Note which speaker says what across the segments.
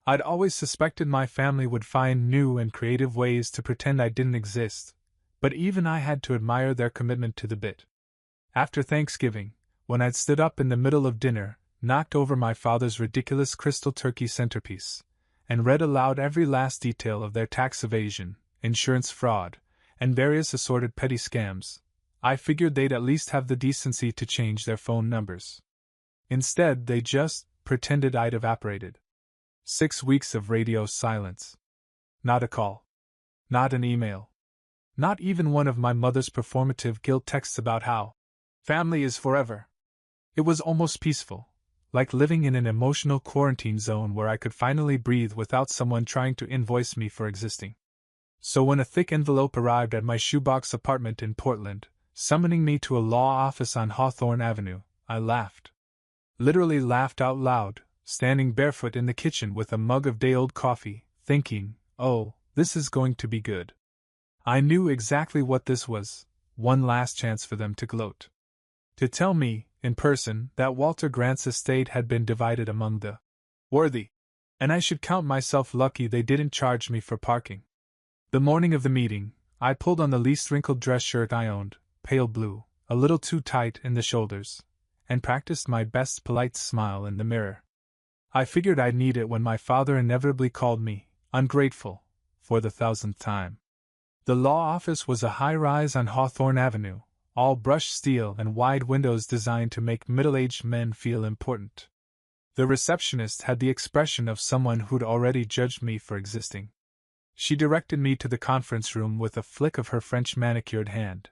Speaker 1: I'd always suspected my family would find new and creative ways to pretend I didn't exist, but even I had to admire their commitment to the bit. After Thanksgiving, when I'd stood up in the middle of dinner, knocked over my father's ridiculous crystal turkey centerpiece, and read aloud every last detail of their tax evasion, insurance fraud, and various assorted petty scams, I figured they'd at least have the decency to change their phone numbers. Instead, they just pretended I'd evaporated. 6 weeks of radio silence. Not a call. Not an email. Not even one of my mother's performative guilt texts about how family is forever. It was almost peaceful, like living in an emotional quarantine zone where I could finally breathe without someone trying to invoice me for existing. So when a thick envelope arrived at my shoebox apartment in Portland, summoning me to a law office on Hawthorne Avenue, I laughed. Literally laughed out loud, standing barefoot in the kitchen with a mug of day-old coffee, thinking, oh, this is going to be good. I knew exactly what this was, one last chance for them to gloat. To tell me, in person, that Walter Grant's estate had been divided among the worthy, and I should count myself lucky they didn't charge me for parking. The morning of the meeting, I pulled on the least wrinkled dress shirt I owned, pale blue, a little too tight in the shoulders, and practiced my best polite smile in the mirror. I figured I'd need it when my father inevitably called me ungrateful for the 1000th time. The law office was a high-rise on Hawthorne Avenue, all brushed steel and wide windows designed to make middle-aged men feel important. The receptionist had the expression of someone who'd already judged me for existing. She directed me to the conference room with a flick of her French manicured hand.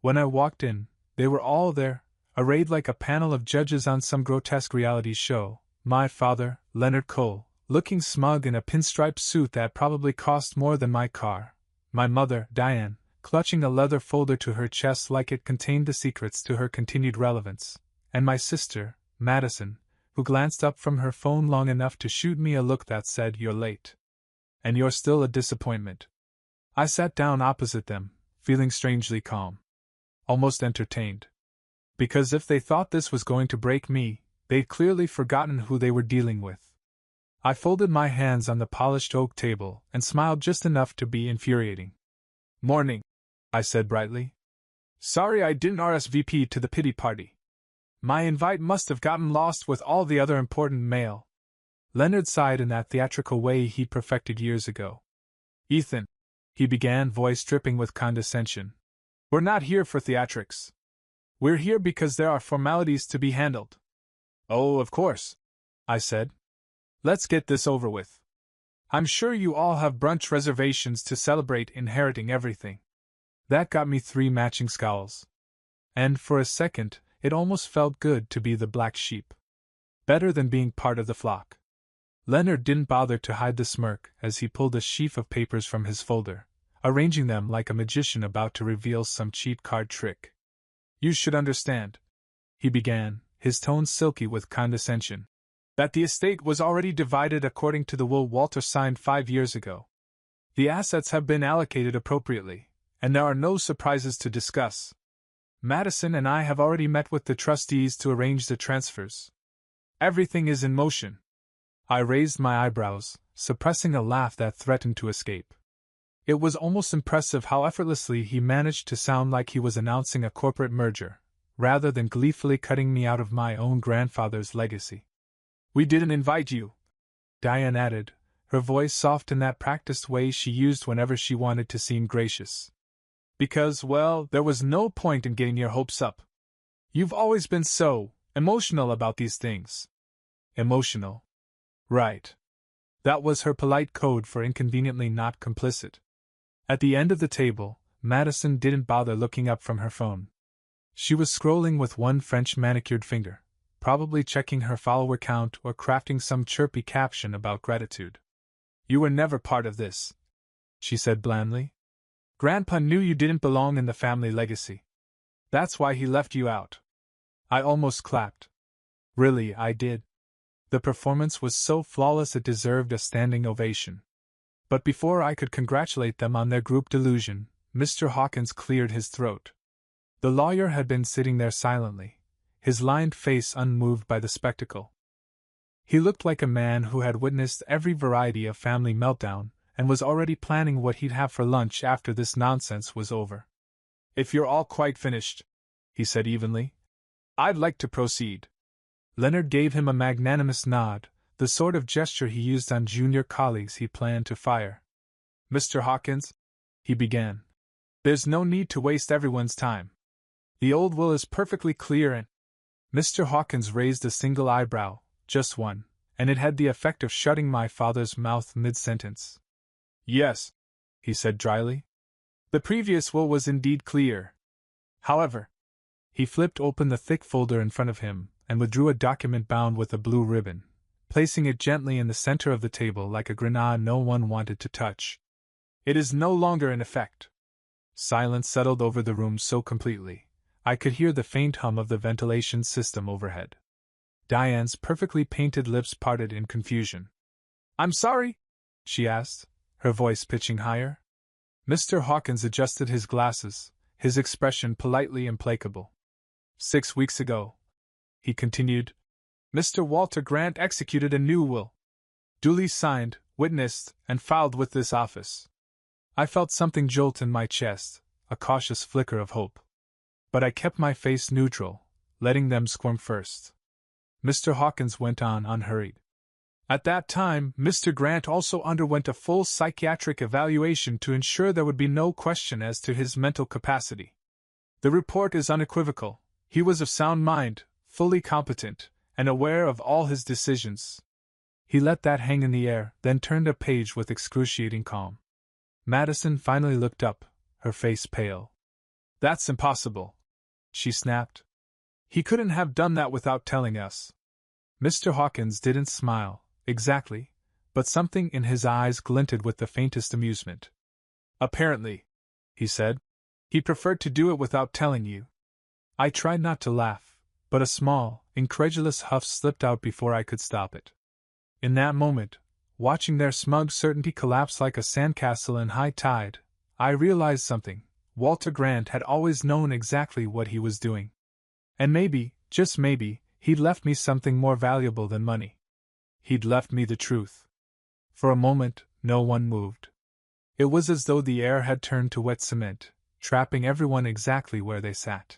Speaker 1: When I walked in, they were all there, arrayed like a panel of judges on some grotesque reality show. My father, Leonard Cole, looking smug in a pinstripe suit that probably cost more than my car. My mother, Diane, clutching a leather folder to her chest like it contained the secrets to her continued relevance. And my sister, Madison, who glanced up from her phone long enough to shoot me a look that said, "You're late. And you're still a disappointment." I sat down opposite them, feeling strangely calm. Almost entertained. Because if they thought this was going to break me, they'd clearly forgotten who they were dealing with. I folded my hands on the polished oak table and smiled just enough to be infuriating. "Morning," I said brightly. "Sorry I didn't RSVP to the pity party. My invite must have gotten lost with all the other important mail." Leonard sighed in that theatrical way he'd perfected years ago. "Ethan," he began, voice dripping with condescension, "we're not here for theatrics. We're here because there are formalities to be handled." "Oh, of course," I said. "Let's get this over with. I'm sure you all have brunch reservations to celebrate inheriting everything." That got me 3 matching scowls. And for a second, it almost felt good to be the black sheep. Better than being part of the flock. Leonard didn't bother to hide the smirk as he pulled a sheaf of papers from his folder, arranging them like a magician about to reveal some cheap card trick. "You should understand," he began, his tone silky with condescension, "that the estate was already divided according to the will Walter signed 5 years ago. The assets have been allocated appropriately, and there are no surprises to discuss. Madison and I have already met with the trustees to arrange the transfers. Everything is in motion." I raised my eyebrows, suppressing a laugh that threatened to escape. It was almost impressive how effortlessly he managed to sound like he was announcing a corporate merger, rather than gleefully cutting me out of my own grandfather's legacy. "We didn't invite you," Diane added, her voice soft in that practiced way she used whenever she wanted to seem gracious. "Because, well, there was no point in getting your hopes up. You've always been so emotional about these things." Emotional. Right. That was her polite code for inconveniently not complicit. At the end of the table, Madison didn't bother looking up from her phone. She was scrolling with one French manicured finger, probably checking her follower count or crafting some chirpy caption about gratitude. "You were never part of this," she said blandly. "Grandpa knew you didn't belong in the family legacy. That's why he left you out." I almost clapped. Really, I did. The performance was so flawless it deserved a standing ovation. But before I could congratulate them on their group delusion, Mr. Hawkins cleared his throat. The lawyer had been sitting there silently, his lined face unmoved by the spectacle. He looked like a man who had witnessed every variety of family meltdown and was already planning what he'd have for lunch after this nonsense was over. "If you're all quite finished," he said evenly, "I'd like to proceed." Leonard gave him a magnanimous nod, the sort of gesture he used on junior colleagues he planned to fire. "Mr. Hawkins," he began, "there's no need to waste everyone's time. The old will is perfectly clear and—" Mr. Hawkins raised a single eyebrow, just one, and it had the effect of shutting my father's mouth mid-sentence. "Yes," he said dryly. "The previous will was indeed clear. However," he flipped open the thick folder in front of him and withdrew a document bound with a blue ribbon, placing it gently in the center of the table like a grenade no one wanted to touch. "It is no longer in effect." Silence settled over the room so completely, I could hear the faint hum of the ventilation system overhead. Diane's perfectly painted lips parted in confusion. "I'm sorry?" she asked, her voice pitching higher. Mr. Hawkins adjusted his glasses, his expression politely implacable. "6 weeks ago," he continued, "Mr. Walter Grant executed a new will. Duly signed, witnessed, and filed with this office." I felt something jolt in my chest, a cautious flicker of hope. But I kept my face neutral, letting them squirm first. Mr. Hawkins went on unhurried. "At that time, Mr. Grant also underwent a full psychiatric evaluation to ensure there would be no question as to his mental capacity. The report is unequivocal. He was of sound mind, fully competent, and aware of all his decisions." He let that hang in the air, then turned a page with excruciating calm. Madison finally looked up, her face pale. "That's impossible," she snapped. "He couldn't have done that without telling us." Mr. Hawkins didn't smile, exactly, but something in his eyes glinted with the faintest amusement. "Apparently," he said, "he preferred to do it without telling you." I tried not to laugh, but a small, incredulous huff slipped out before I could stop it. In that moment, watching their smug certainty collapse like a sandcastle in high tide, I realized something. Walter Grant had always known exactly what he was doing. And maybe, just maybe, he'd left me something more valuable than money. He'd left me the truth. For a moment, no one moved. It was as though the air had turned to wet cement, trapping everyone exactly where they sat.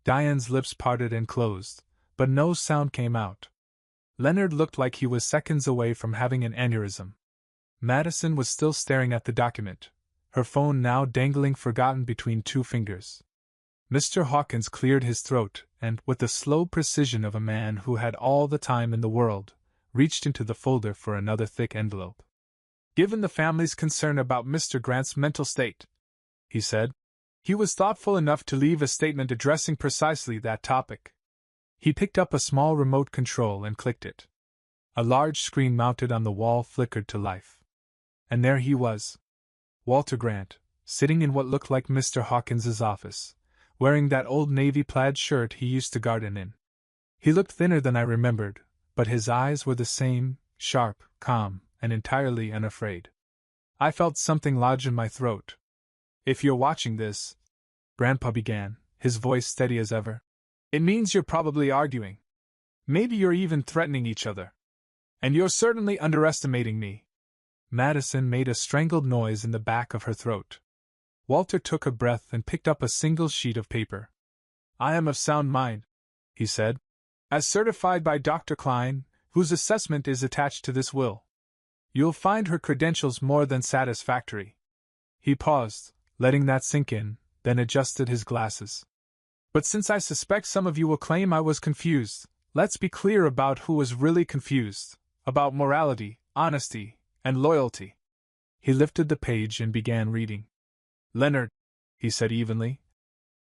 Speaker 1: Diane's lips parted and closed, but no sound came out. Leonard looked like he was seconds away from having an aneurysm. Madison was still staring at the document, her phone now dangling forgotten between two fingers. Mr. Hawkins cleared his throat and, with the slow precision of a man who had all the time in the world, reached into the folder for another thick envelope. "Given the family's concern about Mr. Grant's mental state," he said, "he was thoughtful enough to leave a statement addressing precisely that topic." He picked up a small remote control and clicked it. A large screen mounted on the wall flickered to life. And there he was. Walter Grant, sitting in what looked like Mr. Hawkins's office, wearing that old navy plaid shirt he used to garden in. He looked thinner than I remembered, but his eyes were the same, sharp, calm, and entirely unafraid. I felt something lodge in my throat. "If you're watching this," Grandpa began, his voice steady as ever, "it means you're probably arguing. Maybe you're even threatening each other. And you're certainly underestimating me." Madison made a strangled noise in the back of her throat. Walter took a breath and picked up a single sheet of paper. "I am of sound mind," he said, "as certified by Dr. Klein, whose assessment is attached to this will. You'll find her credentials more than satisfactory." He paused, letting that sink in, then adjusted his glasses. "But since I suspect some of you will claim I was confused, let's be clear about who was really confused, about morality, honesty, and loyalty." He lifted the page and began reading. "Leonard," he said evenly,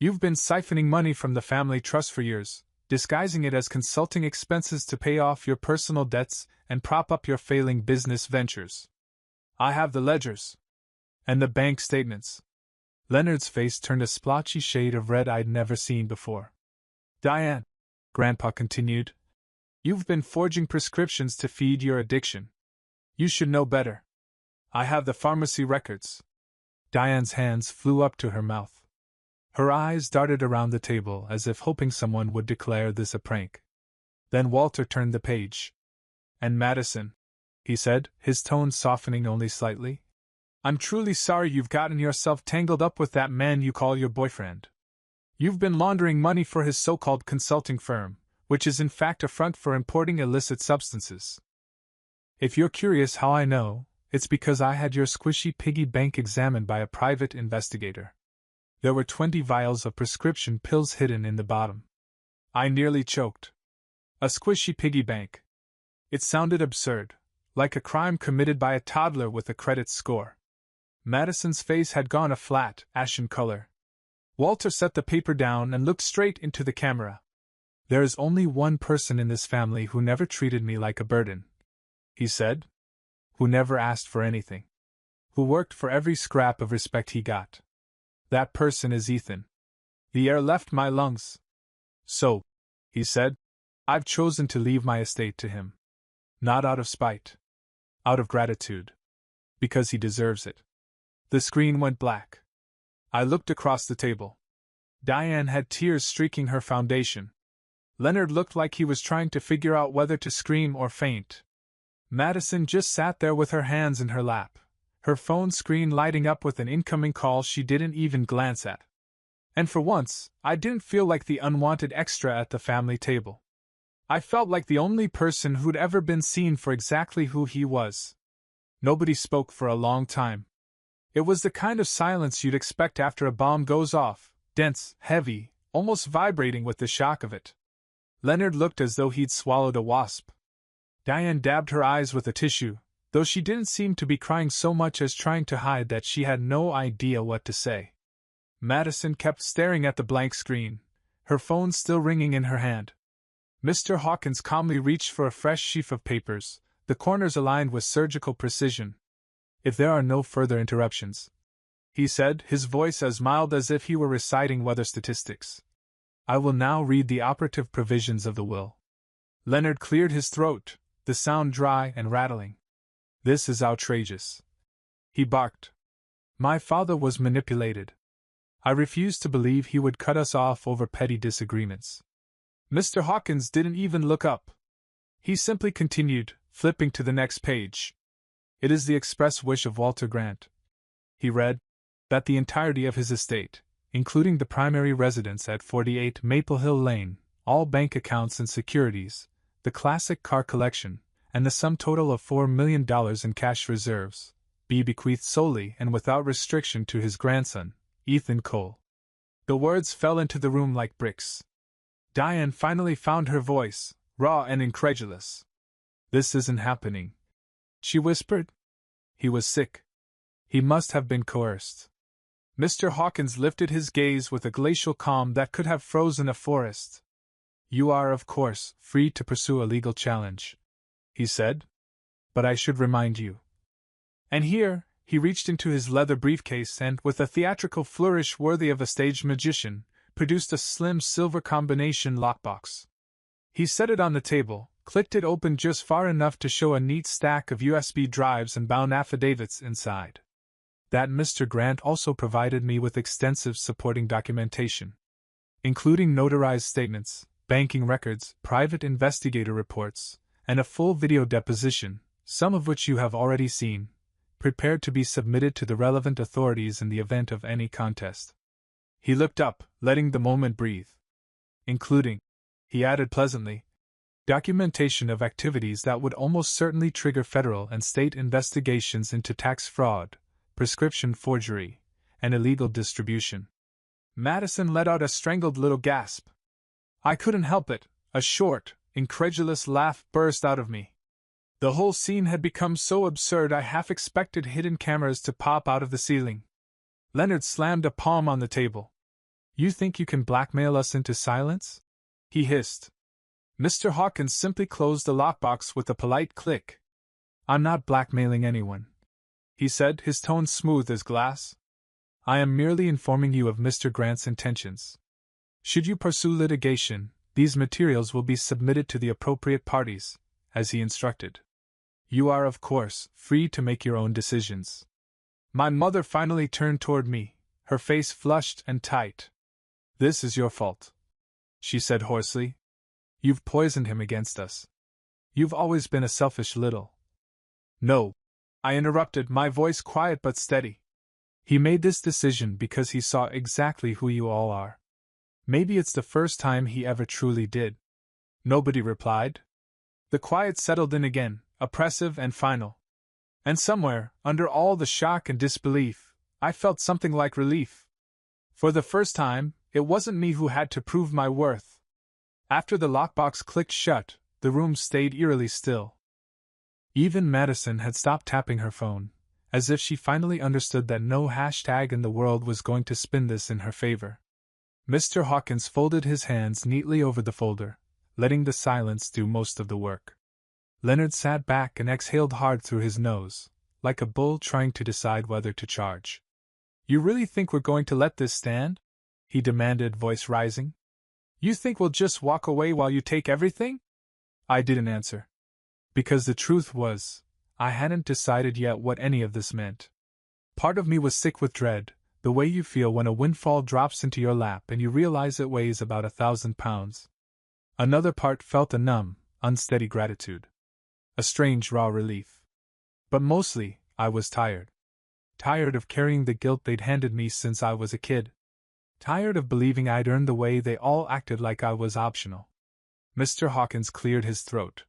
Speaker 1: "you've been siphoning money from the family trust for years, disguising it as consulting expenses to pay off your personal debts and prop up your failing business ventures. I have the ledgers. And the bank statements." Leonard's face turned a splotchy shade of red I'd never seen before. "Diane," Grandpa continued, "you've been forging prescriptions to feed your addiction. You should know better. I have the pharmacy records." Diane's hands flew up to her mouth. Her eyes darted around the table as if hoping someone would declare this a prank. Then Walter turned the page. And Madison, he said, his tone softening only slightly, I'm truly sorry you've gotten yourself tangled up with that man you call your boyfriend. You've been laundering money for his so-called consulting firm, which is in fact a front for importing illicit substances. If you're curious how I know, it's because I had your squishy piggy bank examined by a private investigator. There were 20 vials of prescription pills hidden in the bottom. I nearly choked. A squishy piggy bank. It sounded absurd, like a crime committed by a toddler with a credit score. Madison's face had gone a flat, ashen color. Walter set the paper down and looked straight into the camera. There is only one person in this family who never treated me like a burden, he said. Who never asked for anything. Who worked for every scrap of respect he got. That person is Ethan. The air left my lungs. So, he said, I've chosen to leave my estate to him. Not out of spite. Out of gratitude. Because he deserves it. The screen went black. I looked across the table. Diane had tears streaking her foundation. Leonard looked like he was trying to figure out whether to scream or faint. Madison just sat there with her hands in her lap, her phone screen lighting up with an incoming call she didn't even glance at. And for once, I didn't feel like the unwanted extra at the family table. I felt like the only person who'd ever been seen for exactly who he was. Nobody spoke for a long time. It was the kind of silence you'd expect after a bomb goes off, dense, heavy, almost vibrating with the shock of it. Leonard looked as though he'd swallowed a wasp. Diane dabbed her eyes with a tissue, though she didn't seem to be crying so much as trying to hide that she had no idea what to say. Madison kept staring at the blank screen, her phone still ringing in her hand. Mr. Hawkins calmly reached for a fresh sheaf of papers, the corners aligned with surgical precision. If there are no further interruptions, he said, his voice as mild as if he were reciting weather statistics, I will now read the operative provisions of the will. Leonard cleared his throat, the sound dry and rattling. This is outrageous, he barked. My father was manipulated. I refused to believe he would cut us off over petty disagreements. Mr. Hawkins didn't even look up. He simply continued, flipping to the next page. It is the express wish of Walter Grant, he read, that the entirety of his estate, including the primary residence at 48 Maple Hill Lane, all bank accounts and securities, the classic car collection, and the sum total of $4 million in cash reserves, be bequeathed solely and without restriction to his grandson, Ethan Cole. The words fell into the room like bricks. Diane finally found her voice, raw and incredulous. This isn't happening, she whispered. He was sick. He must have been coerced. Mr. Hawkins lifted his gaze with a glacial calm that could have frozen a forest. You are, of course, free to pursue a legal challenge, he said. But I should remind you. And here, he reached into his leather briefcase and, with a theatrical flourish worthy of a stage magician, produced a slim silver combination lockbox. He set it on the table, clicked it open just far enough to show a neat stack of USB drives and bound affidavits inside. That Mr. Grant also provided me with extensive supporting documentation, including notarized statements, banking records, private investigator reports, and a full video deposition, some of which you have already seen, prepared to be submitted to the relevant authorities in the event of any contest. He looked up, letting the moment breathe. Including, he added pleasantly, documentation of activities that would almost certainly trigger federal and state investigations into tax fraud, prescription forgery, and illegal distribution. Madison let out a strangled little gasp. I couldn't help it, a short, incredulous laugh burst out of me. The whole scene had become so absurd I half expected hidden cameras to pop out of the ceiling. Leonard slammed a palm on the table. You think you can blackmail us into silence? He hissed. Mr. Hawkins simply closed the lockbox with a polite click. I'm not blackmailing anyone, he said, his tone smooth as glass. I am merely informing you of Mr. Grant's intentions. Should you pursue litigation, these materials will be submitted to the appropriate parties, as he instructed. You are, of course, free to make your own decisions. My mother finally turned toward me, her face flushed and tight. This is your fault, she said hoarsely. You've poisoned him against us. You've always been a selfish little. No, I interrupted, my voice quiet but steady. He made this decision because he saw exactly who you all are. Maybe it's the first time he ever truly did. Nobody replied. The quiet settled in again, oppressive and final. And somewhere, under all the shock and disbelief, I felt something like relief. For the first time, it wasn't me who had to prove my worth. After the lockbox clicked shut, the room stayed eerily still. Even Madison had stopped tapping her phone, as if she finally understood that no hashtag in the world was going to spin this in her favor. Mr. Hawkins folded his hands neatly over the folder, letting the silence do most of the work. Leonard sat back and exhaled hard through his nose, like a bull trying to decide whether to charge. You really think we're going to let this stand? He demanded, voice rising. You think we'll just walk away while you take everything? I didn't answer. Because the truth was, I hadn't decided yet what any of this meant. Part of me was sick with dread, the way you feel when a windfall drops into your lap and you realize it weighs about 1,000 pounds. Another part felt a numb, unsteady gratitude. A strange raw relief. But mostly, I was tired. Tired of carrying the guilt they'd handed me since I was a kid. Tired of believing I'd earned the way they all acted like I was optional. Mr. Hawkins cleared his throat.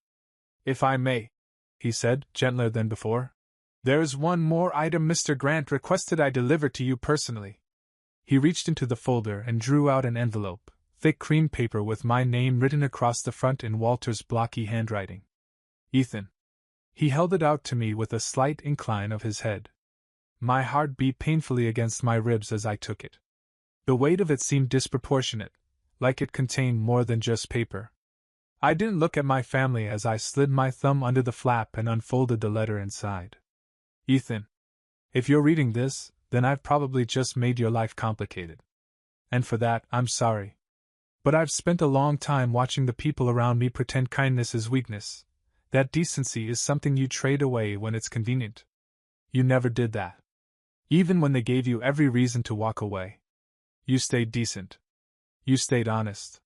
Speaker 1: If I may, he said, gentler than before. There's one more item Mr. Grant requested I deliver to you personally. He reached into the folder and drew out an envelope, thick cream paper with my name written across the front in Walter's blocky handwriting. Ethan. He held it out to me with a slight incline of his head. My heart beat painfully against my ribs as I took it. The weight of it seemed disproportionate, like it contained more than just paper. I didn't look at my family as I slid my thumb under the flap and unfolded the letter inside. Ethan, if you're reading this, then I've probably just made your life complicated. And for that, I'm sorry. But I've spent a long time watching the people around me pretend kindness is weakness, that decency is something you trade away when it's convenient. You never did that. Even when they gave you every reason to walk away. You stayed decent. You stayed honest.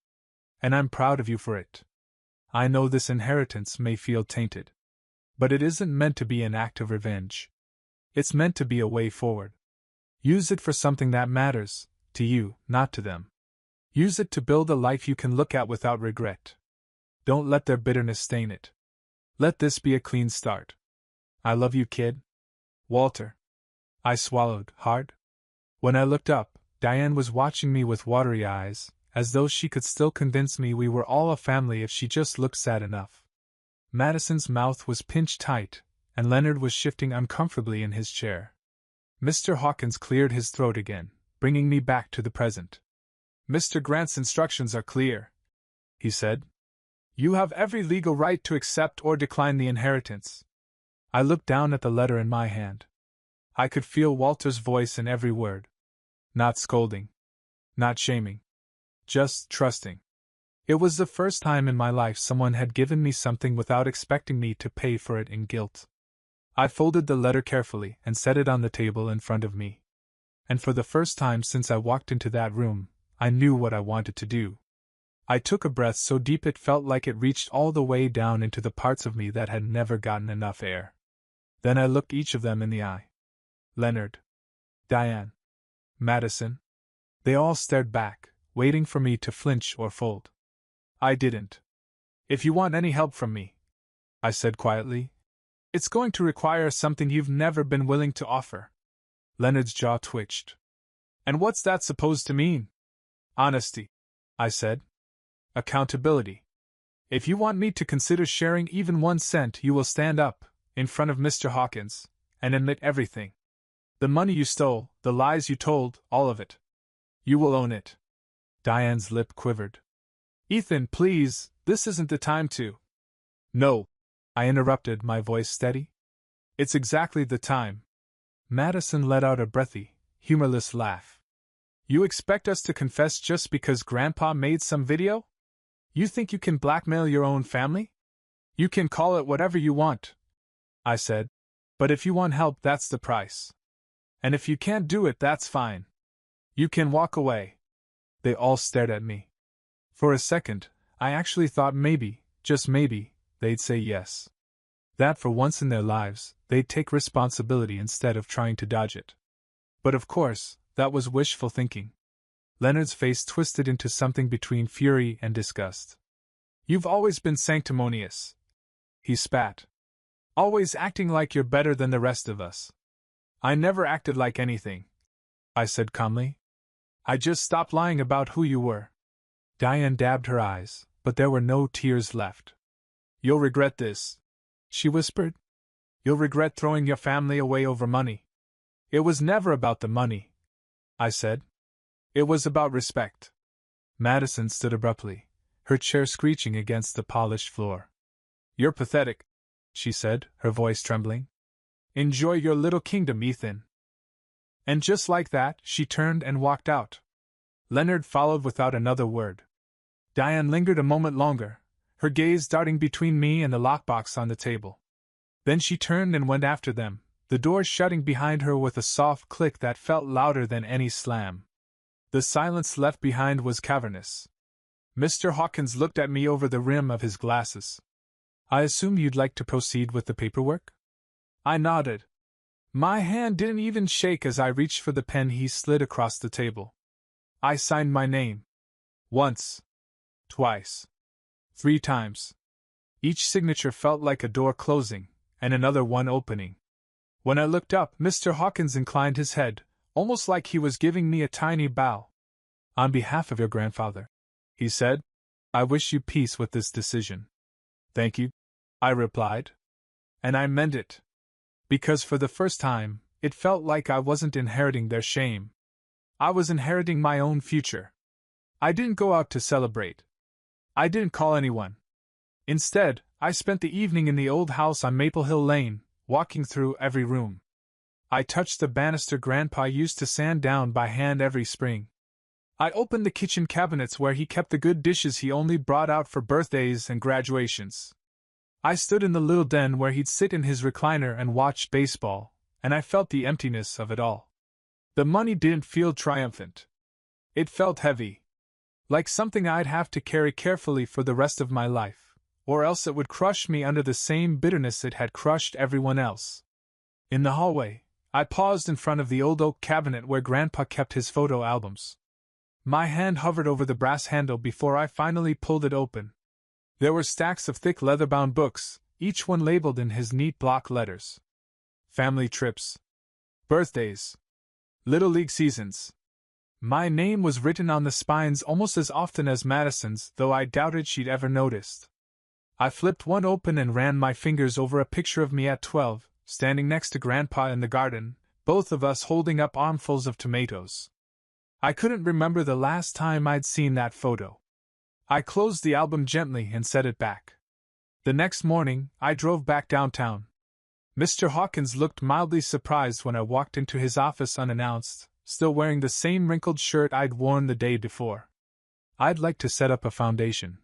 Speaker 1: And I'm proud of you for it. I know this inheritance may feel tainted. But it isn't meant to be an act of revenge. It's meant to be a way forward. Use it for something that matters, to you, not to them. Use it to build a life you can look at without regret. Don't let their bitterness stain it. Let this be a clean start. I love you, kid. Walter. I swallowed hard. When I looked up, Diane was watching me with watery eyes, as though she could still convince me we were all a family if she just looked sad enough. Madison's mouth was pinched tight, and Leonard was shifting uncomfortably in his chair. Mr. Hawkins cleared his throat again, bringing me back to the present. Mr. Grant's instructions are clear, he said. You have every legal right to accept or decline the inheritance. I looked down at the letter in my hand. I could feel Walter's voice in every word. Not scolding. Not shaming. Just trusting. It was the first time in my life someone had given me something without expecting me to pay for it in guilt. I folded the letter carefully and set it on the table in front of me. And for the first time since I walked into that room, I knew what I wanted to do. I took a breath so deep it felt like it reached all the way down into the parts of me that had never gotten enough air. Then I looked each of them in the eye. Leonard. Diane. Madison. They all stared back, waiting for me to flinch or fold. I didn't. If you want any help from me, I said quietly, it's going to require something you've never been willing to offer. Leonard's jaw twitched. And what's that supposed to mean? Honesty, I said. Accountability. If you want me to consider sharing even 1 cent, you will stand up, in front of Mr. Hawkins, and admit everything. The money you stole, the lies you told, all of it. You will own it. Diane's lip quivered. Ethan, please, this isn't the time to. No, I interrupted, my voice steady. It's exactly the time. Madison let out a breathy, humorless laugh. You expect us to confess just because Grandpa made some video? You think you can blackmail your own family? You can call it whatever you want, I said. But if you want help, that's the price. And if you can't do it, that's fine. You can walk away. They all stared at me. For a second, I actually thought maybe, just maybe, they'd say yes. That for once in their lives, they'd take responsibility instead of trying to dodge it. But of course, that was wishful thinking. Leonard's face twisted into something between fury and disgust. "You've always been sanctimonious," he spat. "Always acting like you're better than the rest of us." "I never acted like anything," I said calmly. "I just stopped lying about who you were." Diane dabbed her eyes, but there were no tears left. "You'll regret this," she whispered. "You'll regret throwing your family away over money." "It was never about the money," I said. "It was about respect." Madison stood abruptly, her chair screeching against the polished floor. "You're pathetic," she said, her voice trembling. "Enjoy your little kingdom, Ethan." And just like that, she turned and walked out. Leonard followed without another word. Diane lingered a moment longer, her gaze darting between me and the lockbox on the table. Then she turned and went after them, the door shutting behind her with a soft click that felt louder than any slam. The silence left behind was cavernous. Mr. Hawkins looked at me over the rim of his glasses. "I assume you'd like to proceed with the paperwork?" I nodded. My hand didn't even shake as I reached for the pen he slid across the table. I signed my name. Once. Twice. 3 times. Each signature felt like a door closing, and another one opening. When I looked up, Mr. Hawkins inclined his head, almost like he was giving me a tiny bow. "On behalf of your grandfather," he said, "I wish you peace with this decision." "Thank you," I replied. And I meant it. Because for the first time, it felt like I wasn't inheriting their shame. I was inheriting my own future. I didn't go out to celebrate. I didn't call anyone. Instead, I spent the evening in the old house on Maple Hill Lane, walking through every room. I touched the banister Grandpa used to sand down by hand every spring. I opened the kitchen cabinets where he kept the good dishes he only brought out for birthdays and graduations. I stood in the little den where he'd sit in his recliner and watch baseball, and I felt the emptiness of it all. The money didn't feel triumphant. It felt heavy. Like something I'd have to carry carefully for the rest of my life, or else it would crush me under the same bitterness it had crushed everyone else. In the hallway, I paused in front of the old oak cabinet where Grandpa kept his photo albums. My hand hovered over the brass handle before I finally pulled it open. There were stacks of thick leather-bound books, each one labeled in his neat block letters. Family trips. Birthdays. Little League seasons. My name was written on the spines almost as often as Madison's, though I doubted she'd ever noticed. I flipped one open and ran my fingers over a picture of me at 12, standing next to Grandpa in the garden, both of us holding up armfuls of tomatoes. I couldn't remember the last time I'd seen that photo. I closed the album gently and set it back. The next morning, I drove back downtown. Mr. Hawkins looked mildly surprised when I walked into his office unannounced, still wearing the same wrinkled shirt I'd worn the day before. "I'd like to set up a foundation,"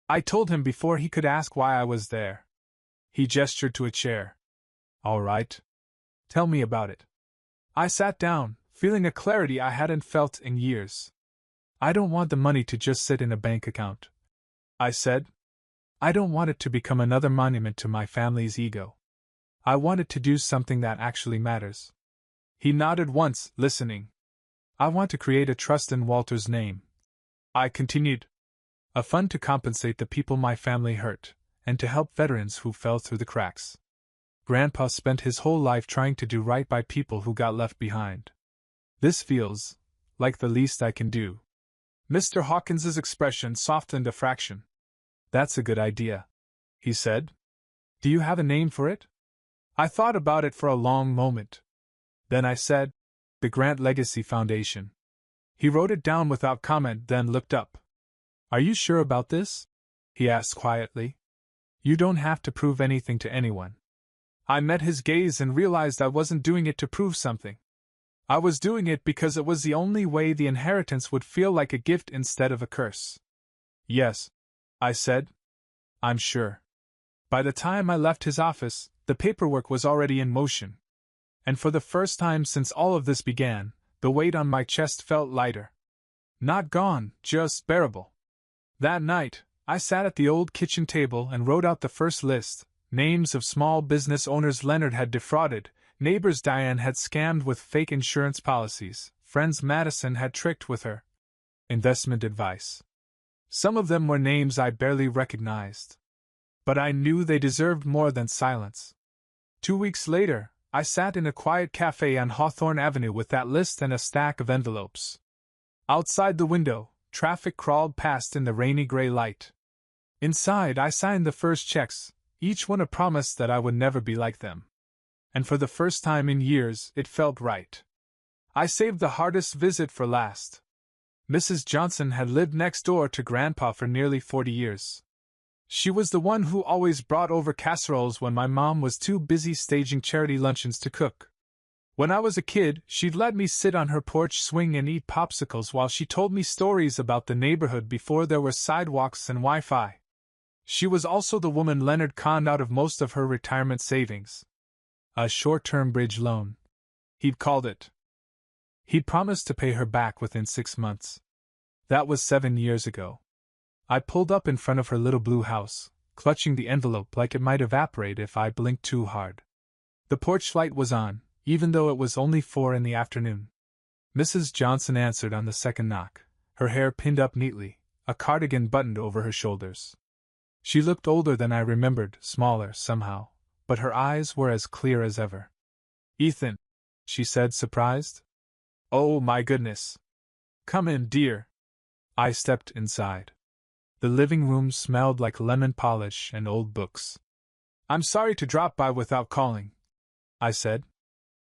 Speaker 1: I told him before he could ask why I was there. He gestured to a chair. "All right. Tell me about it." I sat down, feeling a clarity I hadn't felt in years. "I don't want the money to just sit in a bank account," I said. "I don't want it to become another monument to my family's ego. I want it to do something that actually matters." He nodded once, listening. "I want to create a trust in Walter's name," I continued. "A fund to compensate the people my family hurt, and to help veterans who fell through the cracks. Grandpa spent his whole life trying to do right by people who got left behind. This feels like the least I can do." Mr. Hawkins's expression softened a fraction. "That's a good idea," he said. "Do you have a name for it?" I thought about it for a long moment. Then I said, "The Grant Legacy Foundation." He wrote it down without comment, then looked up. "Are you sure about this?" he asked quietly. "You don't have to prove anything to anyone." I met his gaze and realized I wasn't doing it to prove something. I was doing it because it was the only way the inheritance would feel like a gift instead of a curse. "Yes," I said. "I'm sure." By the time I left his office, the paperwork was already in motion. And for the first time since all of this began, the weight on my chest felt lighter. Not gone, just bearable. That night, I sat at the old kitchen table and wrote out the first list: names of small business owners Leonard had defrauded, neighbors Diane had scammed with fake insurance policies, friends Madison had tricked with her investment advice. Some of them were names I barely recognized. But I knew they deserved more than silence. 2 weeks later, I sat in a quiet cafe on Hawthorne Avenue with that list and a stack of envelopes. Outside the window, traffic crawled past in the rainy gray light. Inside, I signed the first checks, each one a promise that I would never be like them. And for the first time in years, it felt right. I saved the hardest visit for last. Mrs. Johnson had lived next door to Grandpa for nearly 40 years. She was the one who always brought over casseroles when my mom was too busy staging charity luncheons to cook. When I was a kid, she'd let me sit on her porch swing and eat popsicles while she told me stories about the neighborhood before there were sidewalks and Wi-Fi. She was also the woman Leonard conned out of most of her retirement savings. A short-term bridge loan, he'd called it. He'd promised to pay her back within 6 months. That was 7 years ago. I pulled up in front of her little blue house, clutching the envelope like it might evaporate if I blinked too hard. The porch light was on, even though it was only 4 in the afternoon. Mrs. Johnson answered on the second knock, her hair pinned up neatly, a cardigan buttoned over her shoulders. She looked older than I remembered, smaller somehow, but her eyes were as clear as ever. "Ethan," she said, surprised. "Oh my goodness. Come in, dear." I stepped inside. The living room smelled like lemon polish and old books. "I'm sorry to drop by without calling," I said.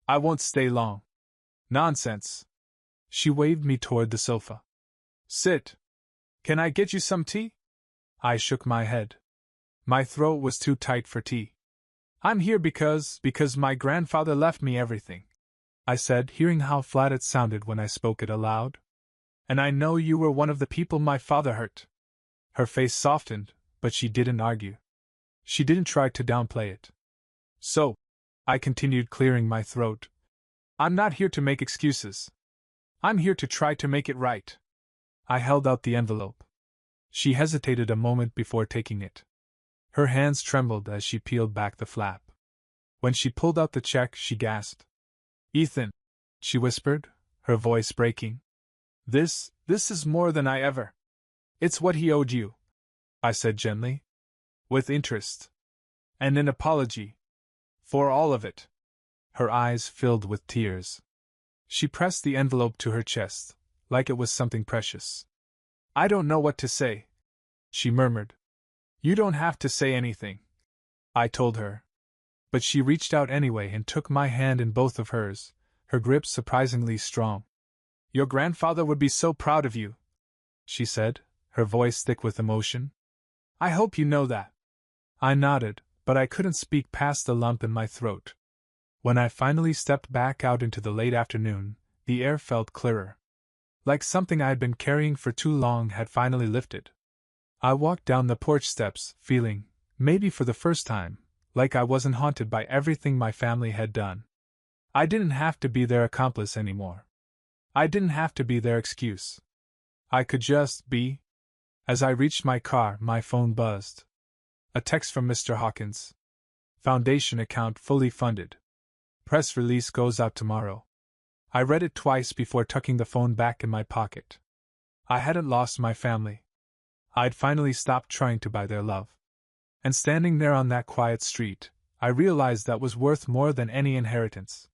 Speaker 1: "I won't stay long." "Nonsense." She waved me toward the sofa. "Sit. Can I get you some tea?" I shook my head. My throat was too tight for tea. "I'm here because my grandfather left me everything," I said, hearing how flat it sounded when I spoke it aloud. "And I know you were one of the people my father hurt." Her face softened, but she didn't argue. She didn't try to downplay it. "So," I continued, clearing my throat, "I'm not here to make excuses. I'm here to try to make it right." I held out the envelope. She hesitated a moment before taking it. Her hands trembled as she peeled back the flap. When she pulled out the check, she gasped. "Ethan," she whispered, her voice breaking. This is more than I ever." "It's what he owed you," I said gently. "With interest. And an apology. For all of it." Her eyes filled with tears. She pressed the envelope to her chest, like it was something precious. "I don't know what to say," she murmured. "You don't have to say anything," I told her. But she reached out anyway and took my hand in both of hers, her grip surprisingly strong. "Your grandfather would be so proud of you," she said, her voice thick with emotion. "I hope you know that." I nodded, but I couldn't speak past the lump in my throat. When I finally stepped back out into the late afternoon, the air felt clearer. Like something I had been carrying for too long had finally lifted. I walked down the porch steps, feeling, maybe for the first time, like I wasn't haunted by everything my family had done. I didn't have to be their accomplice anymore. I didn't have to be their excuse. I could just be. As I reached my car, my phone buzzed. A text from Mr. Hawkins. "Foundation account fully funded. Press release goes out tomorrow." I read it twice before tucking the phone back in my pocket. I hadn't lost my family. I'd finally stopped trying to buy their love. And standing there on that quiet street, I realized that was worth more than any inheritance.